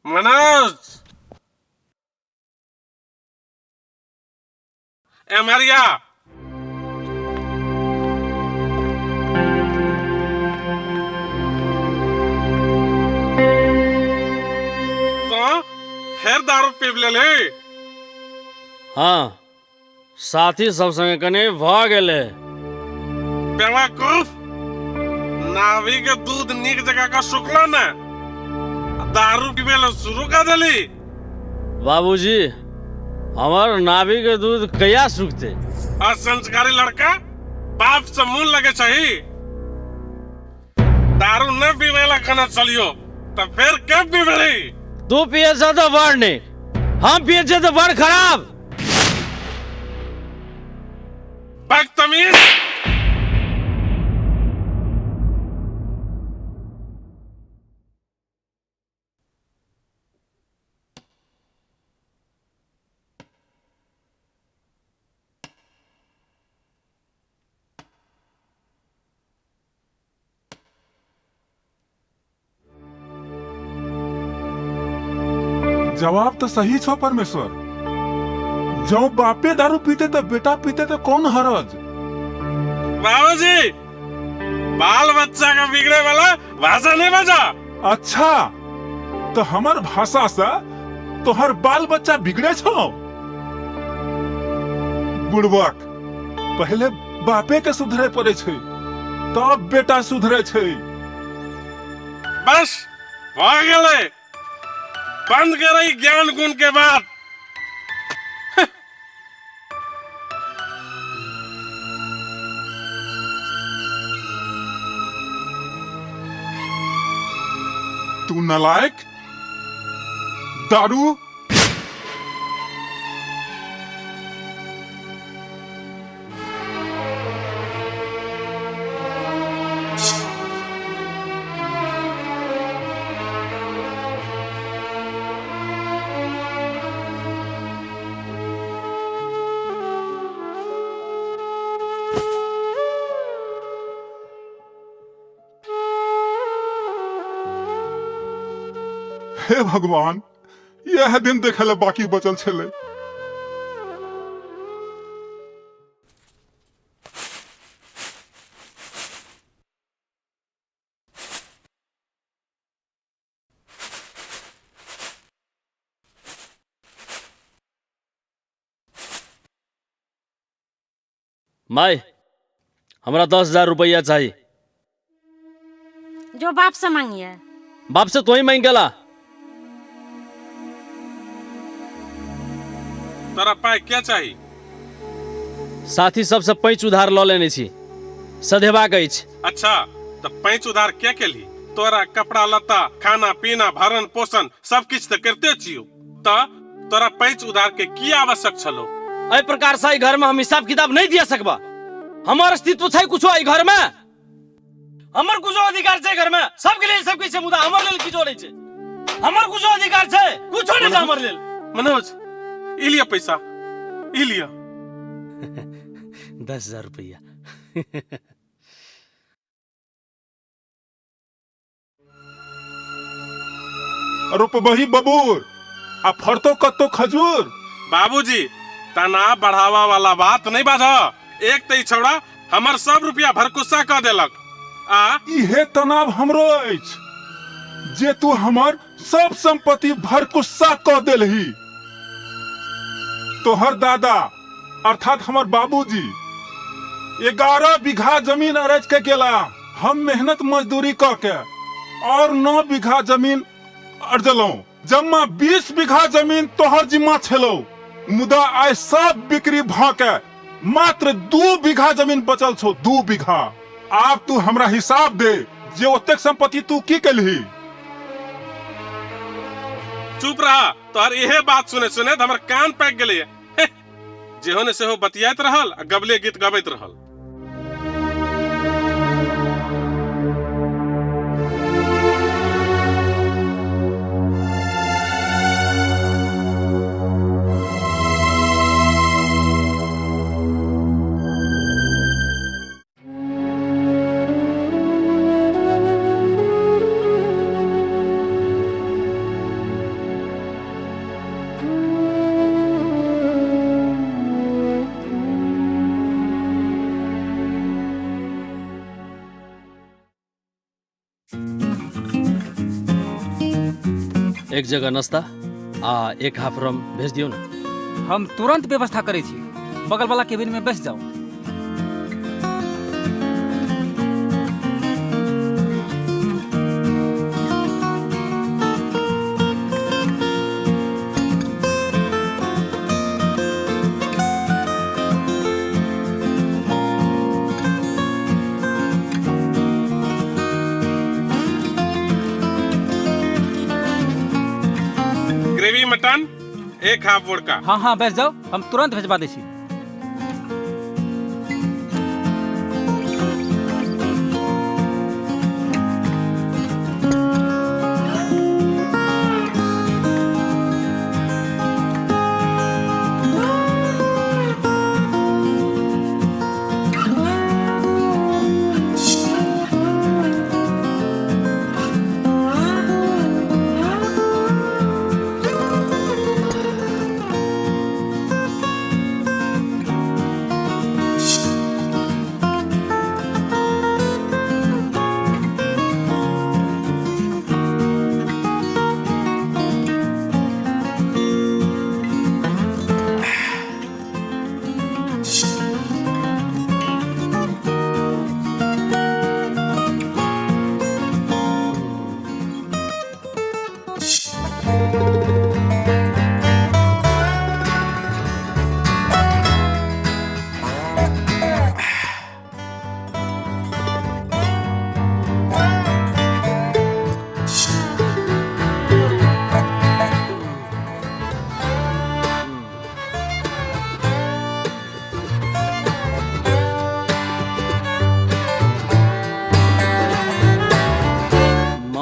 मनोज, ए मारिया, तो फिर दारू पीब ले। हाँ, साथी सब संगे कने भ गेले। बेवकूफ, नावी के दूध नीक जगह का सुखला न, दारू पीबे ला शुरू कर देली। बाबूजी, हमार नाभि के दूध कया सूखते? असंस्कारी लड़का, बाप से मुंह लगे चाहिए। दारू न पीबे ला खाना चलियो, तो फिर कब पीबेली? तू पिए से तो बड़ नहीं, हम पिए से तो बड़ खराब। बदतमीज। जवाब तो सही छो परमेश्वर। जो बापे दारू पीते तो बेटा पीते तो कौन हरज? बाबूजी, बाल बच्चा का बिगड़े वाला भाषा नहीं बजा। अच्छा, तो हमार भाषा से तोहर बाल बच्चा बिगड़े छो? बुड़बक, पहले बापे के सुधरे पड़े छे, तब बेटा सुधरे छे। बस हो गए, बंद करे ज्ञान गुण के बाद। तू नालायक, दारू हे भगवान, यह दिन देखे बाकी बचल छले। माई, हमरा 10,000 रुपया चाहिए। जो बाप से मांगिए। बाप से तो ही मांग गला। तोरा पाय क्या चाहिए? साथी सबसे 5 उधार ल लेने छी, सधेबाक अछि। अच्छा, तो 5 उधार क्या के ली? तोरा कपड़ा लत्ता, खाना पीना, भरण पोषण सब किछ तो करते छियो, तो तोरा 5 उधार के की आवश्यक छलो? एहि प्रकार से घर में हम हिसाब किताब नहीं दिया सकबा। हमार अस्तित्व छै कुछो एहि घर में? हमर कुछो अधिकार छै घर में? सबके लेल सब किछ छै, मुदा हमर लेल किछो नहीं छै। हमर कुछो अधिकार छै? कुछो नहीं छै हमर लेल। मनोज, ई लिया पैसा, ई लिया। 10,000 रुपया। रुपबही बबूर, आ फरतो कत्तो खजूर। बाबूजी, तनाव बढ़ावा वाला बात नहीं बाजा। एक तई छौड़ा हमर सब रुपया भरकुस्सा कर देलक। आ इहे तनाव हमरो अछि। जे तू हमार सब संपत्ति भर गुस्सा क देलही। तोहर दादा अर्थात हमार बाबूजी 11 बीघा जमीन अरज के गेला। हम मेहनत मजदूरी क के और 9 बीघा जमीन अर्जलौ। जम्मा 20 बीघा जमीन तोहर जिम्मा छेलौ। मुदा आय सब बिक्री भ के मात्र 2 बीघा जमीन बचल छौ। 2 बीघा। आब तू हमरा हिसाब दे जे ओतेक संपत्ति तू की केलही। चुप रहा। तोहर यहे बात सुने सुने हमर कान पैक गेले। जेहो ने सेहो बतियात रहल आ गबले गीत गबैत रहल। एक जगह नाश्ता आ एक हाफ रम भेज दियो ना। हम तुरंत व्यवस्था करे छी। बगल वाला केबिन में बैठ जाओ। ग्रेवी मटन एक हाफ वोडका। हाँ हाँ बैठ जाओ, हम तुरंत भेजवा दे छी।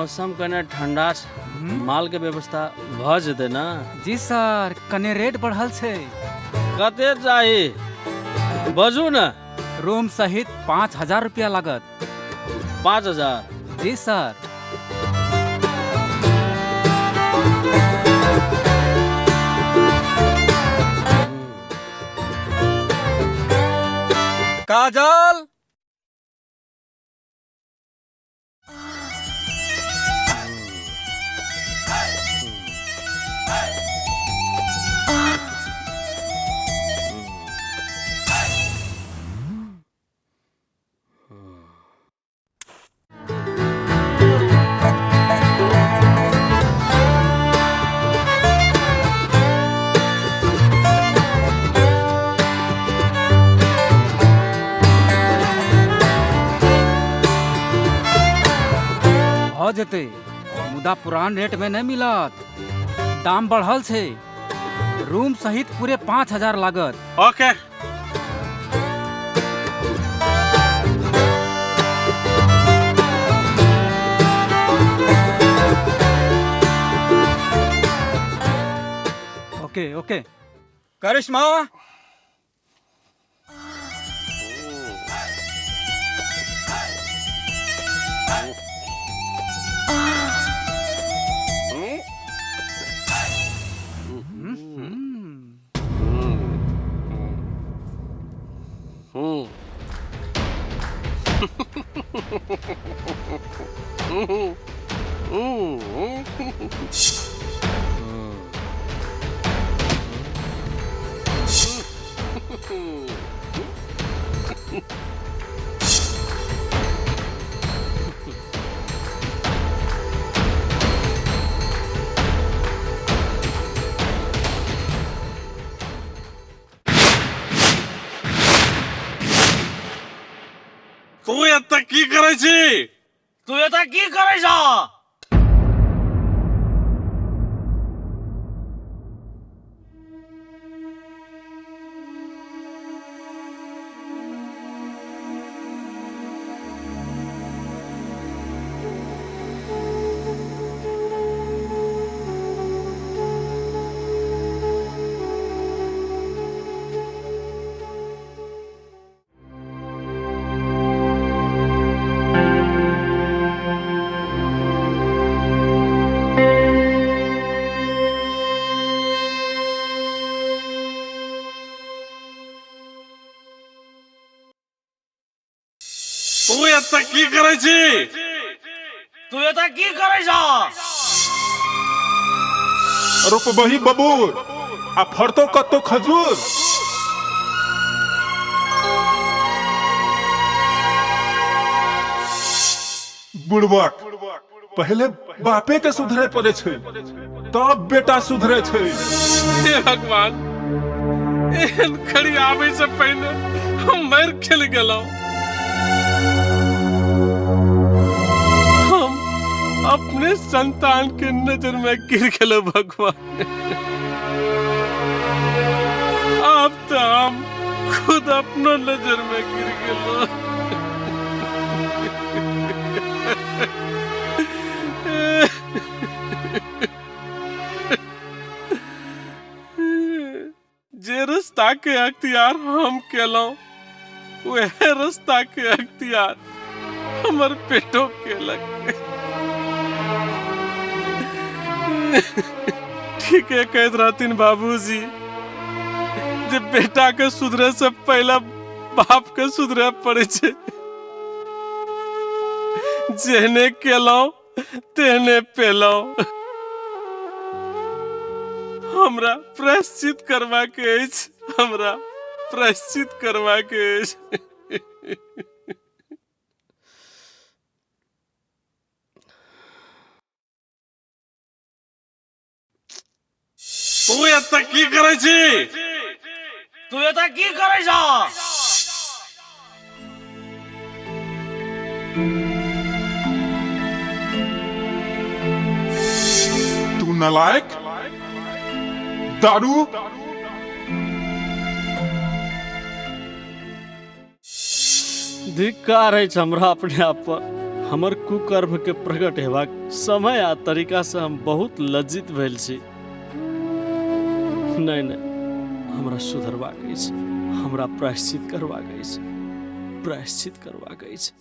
मौसम कने ठंडा माल के व्यवस्था भ जेते ना। जी सर, कने रेट बढ़ल छै। कते चाही बजू ना। रूम सहित 5000 रुपया लागत। 5000? जी सर। काजल, हो जेते, मुदा पुरान रेट में नहीं मिलत। दाम बढ़ल छै। रूम सहित पूरे 5000 लागत। ओके। Okay okay. करिश्मा, तू एतऽ की करै छी? तू एतऽ की करै छ? तू एतऽ की करै छी? तू एतऽ की करै छ? रोपबही बबूर आ फरतो कत्तो खजूर। बुड़बक पहले बापे के सुधरे पड़े छै, तब बेटा सुधरे छै। हे भगवान, एहन खड़ी आबै से पहिने हम मर खेल गेलहुँ। हम अपने संतान के नजर में गिर गेलो भगवान। अब तो हम खुद अपना नजर में गिर गेलो। जे रास्ता के अख्तियार हम केलौं, वह रास्ता के अख्तियार हमर पेटो केलक। ठीके कहत रहथिन बाबूजी, जे बेटा के सुधरे से पहले बाप के सुधरे पड़े छै। जेहने केलौं तेहने पेलौं। हमरा प्रायश्चित करवा के अछि, हमरा प्रायश्चित करवा के अछि। तू एतऽ की करै छी? तू एतऽ की करै छ? तू नालायक, दारू, धिक्कार अछि हमरा अपने आप पर। हमर कुकर्म के प्रकट हेबाक समय आ तरीका से हम बहुत लज्जित भेल छी। नहीं, हमरा सुधरबाक अछि, हमरा प्रायश्चित करबाक अछि, प्रायश्चित करबाक अछि।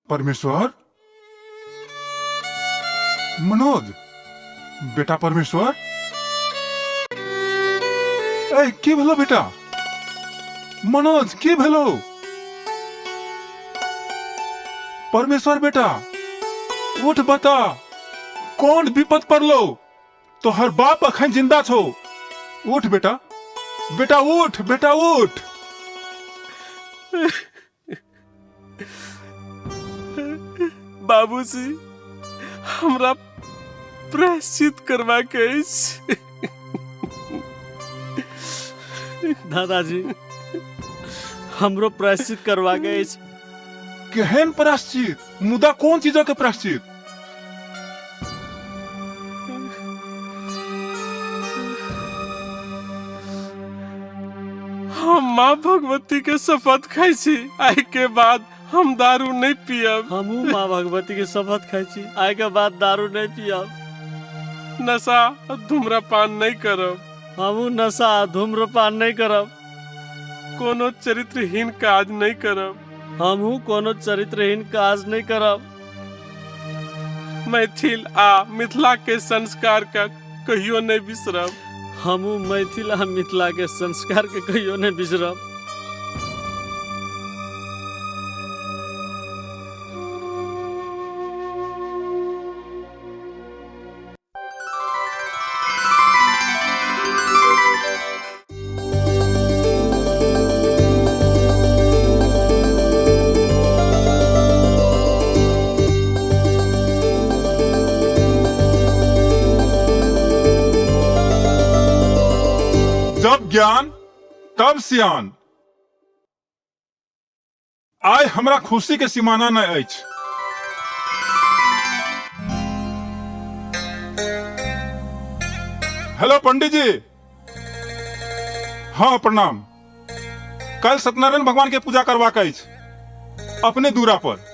परमेश्वर, मनोज, बेटा परमेश्वर। ए की भेलो बेटा? मनोज की भेलो? परमेश्वर बेटा उठ, बता कौन विपद पड़लो? तोहर बाप अखन जिंदा छो। उठ बेटा, बेटा उठ, बेटा उठ। बाबूजी, हमरा प्रायश्चित करवा के अछि। दादाजी हमरो प्रायश्चित करवा गए। केहन प्रायश्चित? मुदा कौन चीजों के प्रायश्चित? हम माँ भगवती के शपथ खाई छी, आई के बाद हम दारू नहीं पियब। हमू माँ भगवती के शपथ खाई छी, आय के बाद दारू नहीं पियब। नशा धूम्रपान नहीं करब। हमू नशा धूम्रपान नहीं करब। कोनो चरित्रहीन काज नहीं करब। हमू कोनो चरित्रहीन काज नहीं करब। मैथिल आ मिथिला के संस्कार का कहियो नहीं बिसरब। हमू मैथिल आ मिथिला के संस्कार के कहियो नहीं बिसरब। जब ज्ञान तब सियान। आय हमरा खुशी के सीमाना न अछि। हेलो पंडित जी। हाँ प्रणाम। कल सत्यनारायण भगवान के पूजा करबाक अछि अपने दूरा पर।